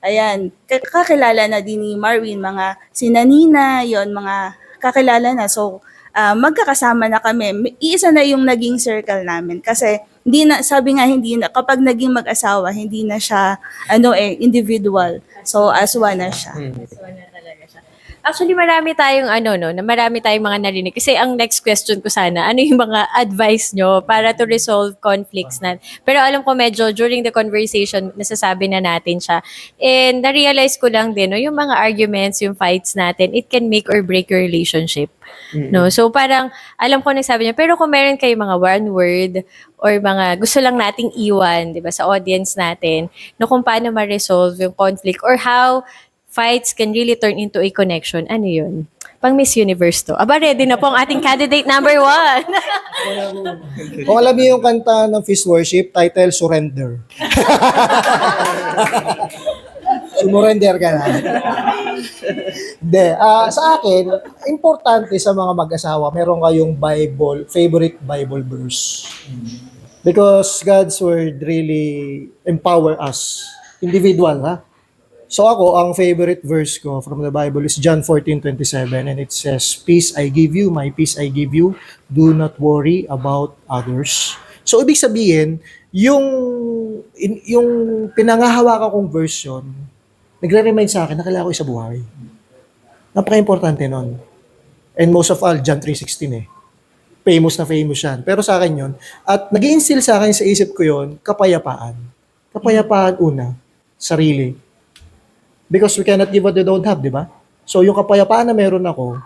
ayan, kakilala na din ni Marvin, mga sinanina, yon mga kakilala na. So, magkakasama na kami. Iisa na yung naging circle namin. Kasi, hindi na, kapag naging mag-asawa, hindi na siya, individual. So, as one na siya. Actually, marami tayong marami tayong mga narinig. Kasi ang next question ko sana, ano yung mga advice nyo para to resolve conflicts na? Pero alam ko medyo during the conversation, nasasabi na natin siya. And na-realize ko lang din, yung mga arguments, yung fights natin, it can make or break your relationship. No? So parang, alam ko nagsabi niya, pero kung meron kayo mga one word or mga gusto lang nating iwan, di ba, sa audience natin, no, kung paano ma-resolve yung conflict or how fights can really turn into a connection. Ano yun? Pang Miss Universe to. Aba, ready na po ang ating candidate number 1. Kung alam niyo yung kanta ng Fist Worship, title, Surrender. Sumurrender ka na. Hindi. Sa akin, importante sa mga mag-asawa, meron kayong favorite Bible verse. Because God's Word really empower us. Individual, ha? So ako, ang favorite verse ko from the Bible is John 14:27, and it says, "Peace I give you, my peace I give you. Do not worry about others." So ibig sabihin, yung pinangahawakan kong version, nagre-remind sa akin na kailangan ko sa buhay. Napaka-importante nun. And most of all, John 3:16 famous na famous yan. Pero sa akin yun, at nag-i-instill sa akin sa isip ko yun, kapayapaan. Kapayapaan una, sarili. Because we cannot give what we don't have, di ba? So yung kapayapaan na meron ako,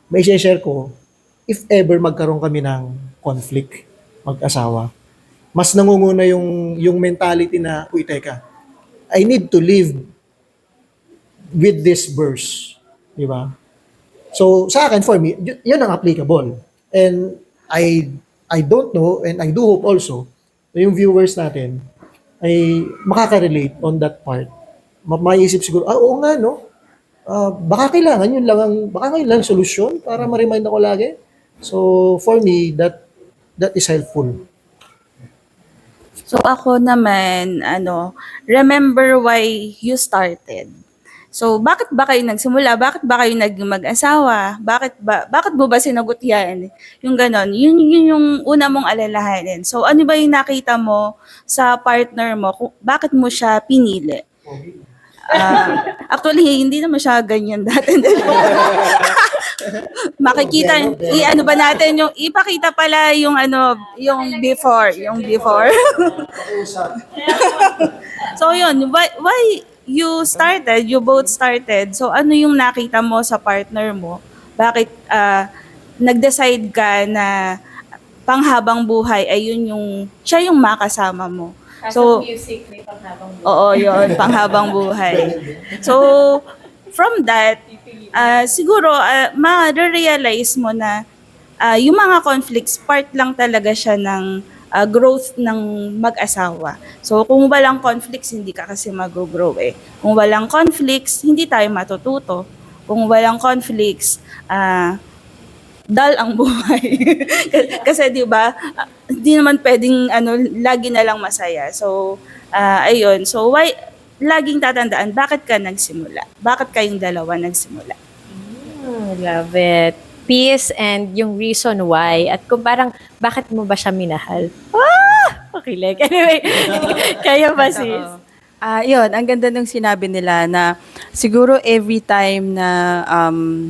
may share ko, if ever magkaroon kami ng conflict, mag-asawa, mas nangunguna yung mentality na, uy, teka, I need to live with this verse. Di ba? So sa akin, for me, yun ang applicable. And I don't know, and I do hope also, na yung viewers natin ay makaka-relate on that part. Maisip siguro, oo nga, no? Baka kailangan yun lang solusyon para ma-remind ako lagi. So, for me, that is helpful. So ako naman, remember why you started. So, bakit ba kayo nagsimula? Bakit ba kayo naging mag-asawa? Bakit mo ba sinagot yan? Yung ganon. Yun yung una mong alalahanin. So, ano ba yung nakita mo sa partner mo? Bakit mo siya pinili? Actually, hindi naman siya ganyan dati. Makikita, ano ba natin yung, ipakita pala yung yung before. So, yun, why you both started? So, ano yung nakita mo sa partner mo? Bakit nag-decide ka na panghabang buhay ay siya yung makasama mo? So, music may panghabang buhay. oo, yun, panghabang buhay. So, from that, siguro, ma-realize mo na yung mga conflicts, part lang talaga siya ng growth ng mag-asawa. So, kung walang conflicts, hindi ka kasi mag-grow eh. Kung walang conflicts, hindi tayo matututo. Kung walang conflicts, dull ang buhay. Kasi 'di ba, hindi naman pwedeng lagi na lang masaya. So, ayun. So, why laging tatandaan bakit ka nagsimula? Bakit kayong dalawa nagsimula? Love it. Peace and yung reason why. At kung parang, bakit mo ba siya minahal? Okay, like, anyway, kaya ba sis? Yun, ang ganda nung sinabi nila na siguro every time na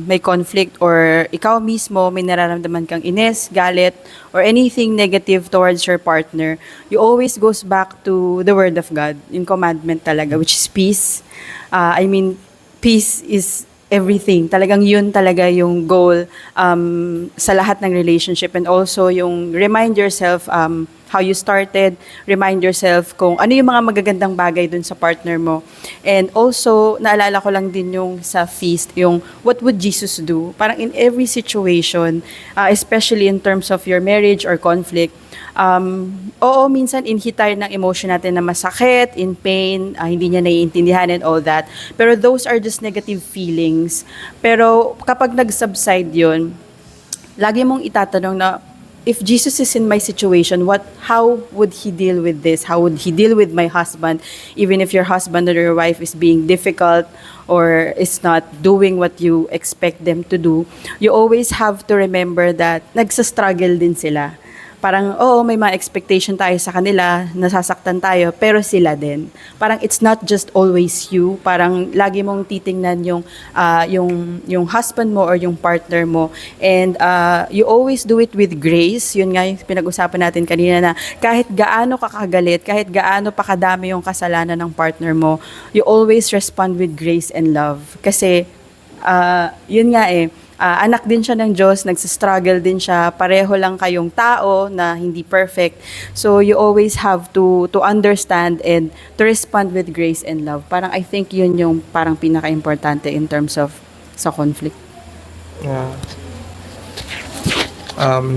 may conflict or ikaw mismo may nararamdaman kang inis, galit, or anything negative towards your partner, you always goes back to the Word of God, in commandment talaga, which is peace. Peace is everything. Talagang yun talaga yung goal sa lahat ng relationship, and also yung remind yourself how you started, remind yourself kung ano yung mga magagandang bagay dun sa partner mo. And also, naalala ko lang din yung sa feast, yung what would Jesus do? Parang in every situation, especially in terms of your marriage or conflict, oo, minsan inhit tayo ng emotion natin na masakit, in pain, hindi niya naiintindihan and all that. Pero those are just negative feelings. Pero kapag nag-subside yun, lagi mong itatanong na, if Jesus is in my situation, how would he deal with this? How would he deal with my husband? Even if your husband or your wife is being difficult or is not doing what you expect them to do, you always have to remember that nagsa-struggle din sila. Parang, oo, may mga expectation tayo sa kanila, nasasaktan tayo, pero sila din. Parang it's not just always you. Parang lagi mong titingnan yung husband mo or yung partner mo. And you always do it with grace. Yun nga yung pinag-usapan natin kanina na kahit gaano ka kagalit, kahit gaano pa kadami yung kasalanan ng partner mo, you always respond with grace and love. Kasi, yun nga anak din siya ng Diyos, nagsistruggle din siya, pareho lang kayong tao na hindi perfect. So you always have to understand and to respond with grace and love. Parang I think yun yung parang pinaka-importante in terms of sa conflict.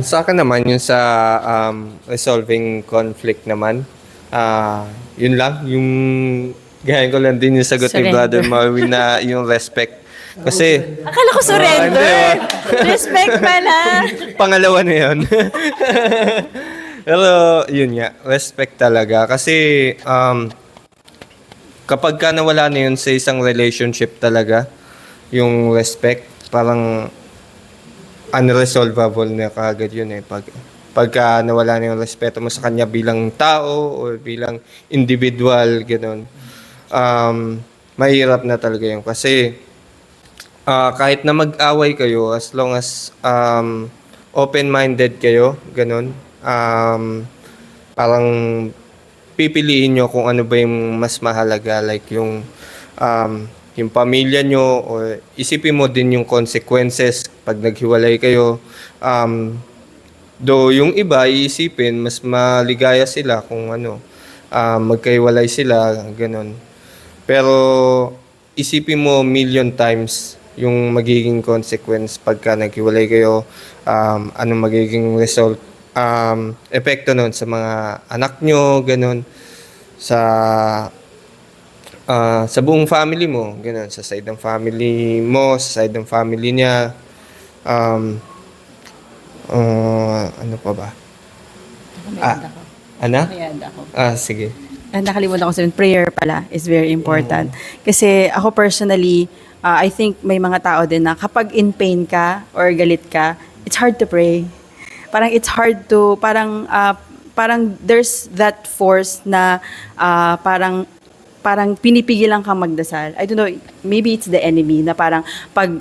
Sa akin naman, yung sa resolving conflict naman, yun lang, yung gaya ko lang din yung sagot ni Surrender. Brother Marvin na yung respect. Kasi, Akala ko surrender. Respect pala. pangalawa na yun. Pero, yun nga, respect talaga. Kasi, kapag ka nawala na yun sa isang relationship talaga, yung respect, parang unresolvable na kagad yun eh. Pagka nawala na yung respeto mo sa kanya bilang tao o bilang individual, gano'n, mahirap na talaga yun. Kasi, kahit na mag-away kayo, as long as open-minded kayo, ganun, parang pipiliin nyo kung ano ba yung mas mahalaga, like yung pamilya nyo, or isipin mo din yung consequences pag naghiwalay kayo. Though yung iba, iisipin, mas maligaya sila kung magkahiwalay sila, ganun. Pero isipin mo million times yung magiging consequence pagka naghiwalay kayo, anong magiging result, epekto nun sa mga anak nyo, ganun, sa buong family mo, ganun, sa side ng family mo, sa side ng family niya, ano pa ba? Ano? Sige. nakalimutan ko sabihin, prayer pala is very important. Kasi ako personally, I think may mga tao din na kapag in pain ka or galit ka, it's hard to pray. Parang it's hard to, parang there's that force na parang pinipigilan kang magdasal. I don't know, maybe it's the enemy na parang pag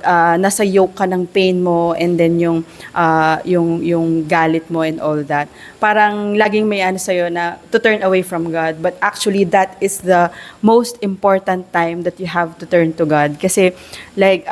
nasa yoke ka ng pain mo and then yung galit mo and all that, parang laging may ano sa'yo na to turn away from God. But actually, that is the most important time that you have to turn to God. Kasi like,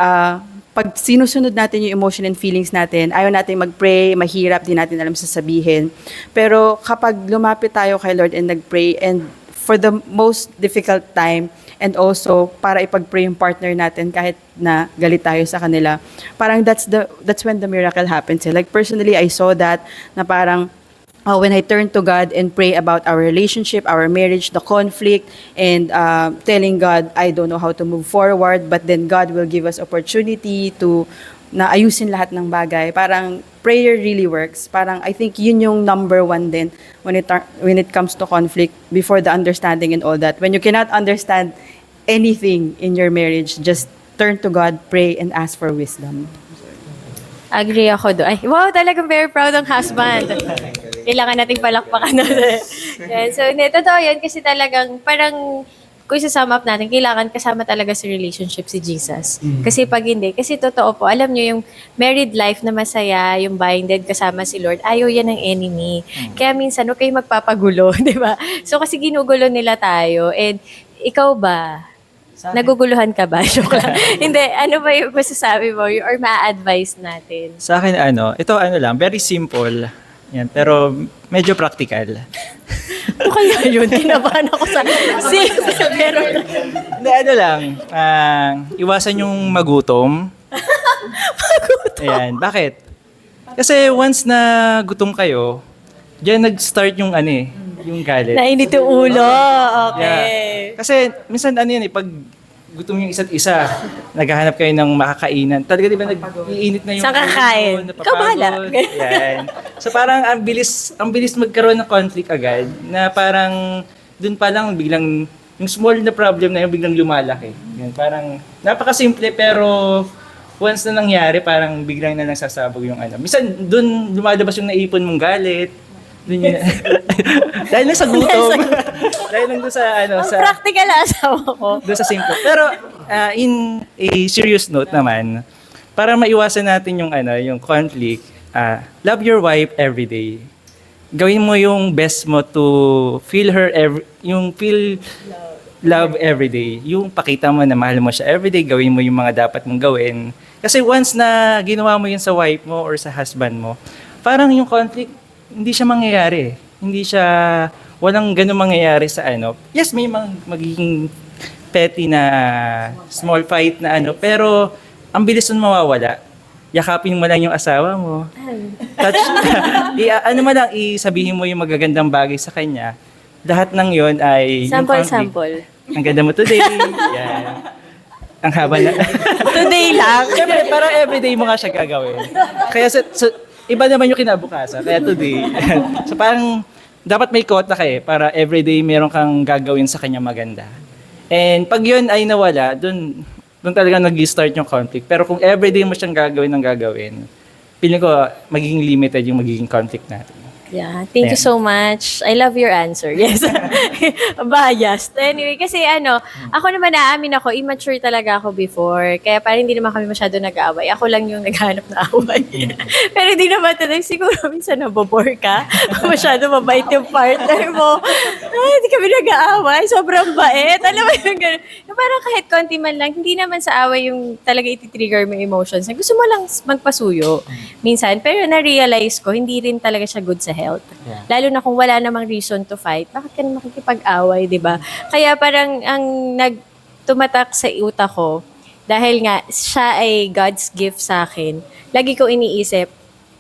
pag sinusunod natin yung emotion and feelings natin, ayaw natin mag-pray, mahirap, di natin alam sasabihin. Pero kapag lumapit tayo kay Lord and nag-pray, and for the most difficult time, and also para ipag-pray yung partner natin kahit na galit tayo sa kanila, parang that's when the miracle happens. Like personally, I saw that na parang when I turn to God and pray about our relationship, our marriage, the conflict, and telling God, I don't know how to move forward, but then God will give us opportunity to na ayusin lahat ng bagay. Parang prayer really works. Parang I think yun yung number one din when it comes to conflict, before the understanding and all that. When you cannot understand anything in your marriage, just turn to God, pray, and ask for wisdom. Agree ako doon. Ay, wow, talagang very proud ang husband. Kailangan nating palakpakan natin. Yan. So, totoo yan kasi talagang parang kung isa-sum up natin, kailangan kasama talaga sa relationship si Jesus. Kasi pag hindi, kasi totoo po, alam nyo yung married life na masaya, yung binded kasama si Lord, ayaw yan ng enemy. Kaya minsan, huwag kayo magpapagulo, di ba? So kasi ginugulo nila tayo. And ikaw ba? Naguguluhan ka ba? Joke lang. Hindi, ano ba yung masasabi mo or ma-advise natin? Sa akin, ito lang, very simple. Yan, pero medyo practical. Ano kaya yun? Kinabahan ako sa pero Hindi, iwasan yung magutom. Ayan, bakit? Kasi once na gutom kayo, diyan nag-start yung yung galit. nainit yung ulo. Okay. Yeah. Kasi minsan pag gutom yung isa't isa, naghahanap kayo ng makakainan. Talaga di ba nag-iinit na yung Saan kakain? ulo, Ikaw bahala. Yan. So parang ang bilis magkaroon ng conflict agad na parang dun pa lang biglang yung small na problem na yung biglang lumalaki. Yan, parang napakasimple pero once na nangyari parang biglang na nagsasabog yung Minsan dun lumalabas yung naipon mong galit. Dun yun. Dahil lang sa gutom. Dahil lang dun sa Ang sa practical na asawa ko. doon sa simple. Pero in a serious note naman, para maiwasan natin yung conflict, love your wife every day. Gawin mo yung best mo to feel her feel love every day. Yung pakita mo na mahal mo siya every day, gawin mo yung mga dapat mong gawin. Kasi once na ginawa mo yun sa wife mo or sa husband mo, parang yung conflict hindi siya mangyayari. Walang ganun mangyayari sa Yes, may magiging petty na small fight na pero ang bilis nun mawawala. Yakapin mo lang yung asawa mo. Touch, isabihin mo yung magagandang bagay sa kanya. Lahat ng yon ay Sample. Ang ganda mo today. Yan. Ang haba na. Today lang. Siyempre, parang everyday mo nga siya gagawin. Kaya iba naman yung kinabukasan. Kaya today. So parang dapat may quota para everyday meron kang gagawin sa kanya maganda. And pag yun ay nawala, dun talaga nag-start yung conflict. Pero kung everyday mo siyang gagawin, feeling ko magiging limited yung magiging conflict natin. Yeah, thank you so much. I love your answer. Yes. Biased. Anyway, kasi ako naman naamin ako, immature talaga ako before. Kaya parang hindi naman kami masyado nag-aaway. Ako lang yung naghahanap na away. Pero hindi naman talaga. Siguro minsan nabobore ka. Masyado mabait yung partner mo. Hindi kami nag-aaway. Sobrang bait. Alam mo yung gano'n. Parang kahit konti man lang, hindi naman sa away yung talaga iti-trigger mo emotions. Gusto mo lang magpasuyo minsan. Pero na-realize ko, hindi rin talaga siya good sa health. Yeah. Lalo na kung wala namang reason to fight, bakit ka na makikipag-away, di ba? Kaya parang ang tumatak sa utak ko, dahil nga siya ay God's gift sa akin, lagi ko iniisip,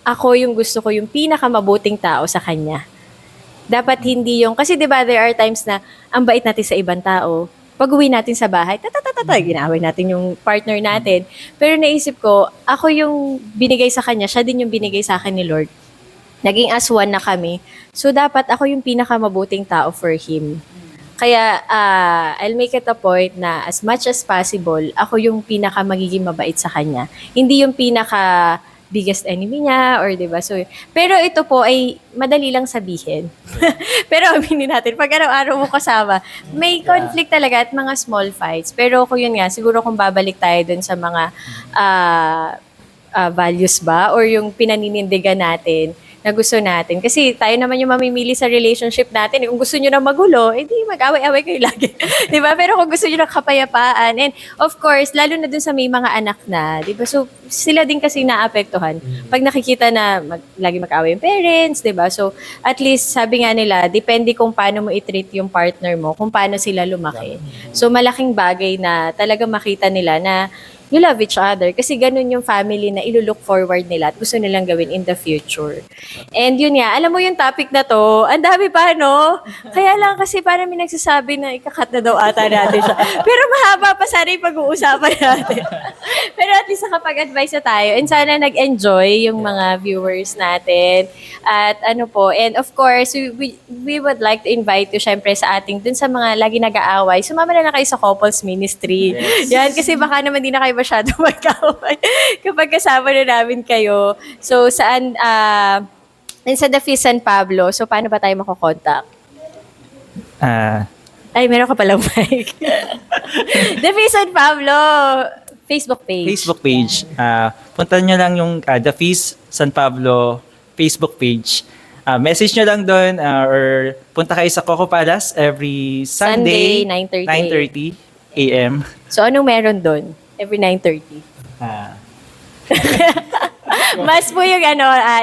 ako yung gusto ko yung pinakamabuting tao sa kanya. Dapat hindi yung, kasi di ba there are times na ang bait natin sa ibang tao, pag uwi natin sa bahay, ginawin natin yung partner natin. Pero naisip ko, ako yung binigay sa kanya, siya din yung binigay sa akin ni Lord. Naging as one na kami. So, dapat ako yung pinakamabuting tao for him. Kaya I'll make it a point na as much as possible, ako yung pinaka magiging mabait sa kanya. Hindi yung pinaka biggest enemy niya or 'di ba? So pero ito po ay madali lang sabihin. Pero aminin natin pag araw-araw mo kasama, may conflict talaga at mga small fights. Pero kung yun nga, siguro kung babalik tayo dun sa mga values ba or yung pinaninindigan natin na gusto natin. Kasi tayo naman yung mamimili sa relationship natin. Kung gusto nyo na magulo, edi mag-away-away kayo lagi. Di ba? Pero kung gusto nyo na kapayapaan, and of course, lalo na dun sa may mga anak na, di ba? So, sila din kasi naapektuhan. Pag nakikita na lagi mag-away yung parents, di ba? So, at least, sabi nga nila, depende kung paano mo i-treat yung partner mo, kung paano sila lumaki. So, malaking bagay na talaga makita nila na you love each other. Kasi ganun yung family na ilulook forward nila at gusto nilang gawin in the future. And yun nga, alam mo yung topic na to, ang dami pa, no? Kaya lang kasi parang may nagsasabi na ikakat na daw ata natin siya. Pero mahaba pa sana yung pag-uusapan natin. Pero at least nakapag-advise na tayo. And sana nag-enjoy yung mga viewers natin. At ano po, and of course, we would like to invite you syempre sa ating, dun sa mga lagi nag-aaway, sumama na kayo sa couples ministry. Yan, kasi baka naman di na kayo masyado mag-away kapag kasama na namin kayo. So, saan, sa The Feast San Pablo, so paano ba tayo makokontak? Ay, meron ka palang mic. The Feast San Pablo, Facebook page. Facebook page. Punta nyo lang yung The Feast San Pablo Facebook page. Message nyo lang doon or punta kayo sa Coco Palace every Sunday, 9:30 a.m. So, anong meron doon? Every 9:30. Mass po yung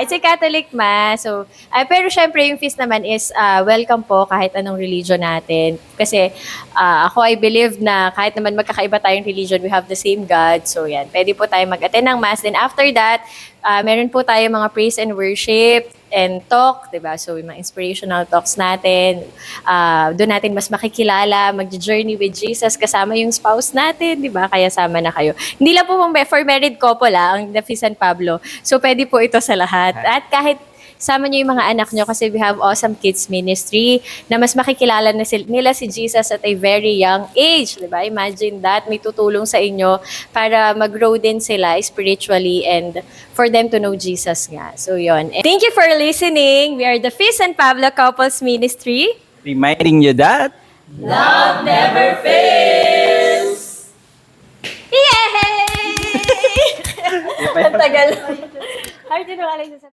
it's a Catholic mass. So, pero syempre yung feast naman is welcome po kahit anong religion natin. Kasi ako I believe na kahit naman magkakaiba tayong religion, we have the same God. So yan, pwede po tayo mag-attend ng mass. Then after that, meron po tayo mga praise and worship and talk, diba? So yung mga inspirational talks natin, doon natin mas makikilala, mag-journey with Jesus kasama yung spouse natin, diba? Kaya sama na kayo. Hindi lang po for married couple ang The Feast San Pablo. So pwede po ito sa lahat. At kahit sama niyo yung mga anak niyo kasi we have awesome kids ministry na mas makikilala na nila si Jesus at a very young age, di ba? Imagine that, may tutulong sa inyo para mag-grow din sila spiritually and for them to know Jesus nga. So yon. Thank you for listening. We are the Feast San Pablo Couples Ministry. Reminding you that Love never fails! Yay! Ang tagal. Hard din ang alay sa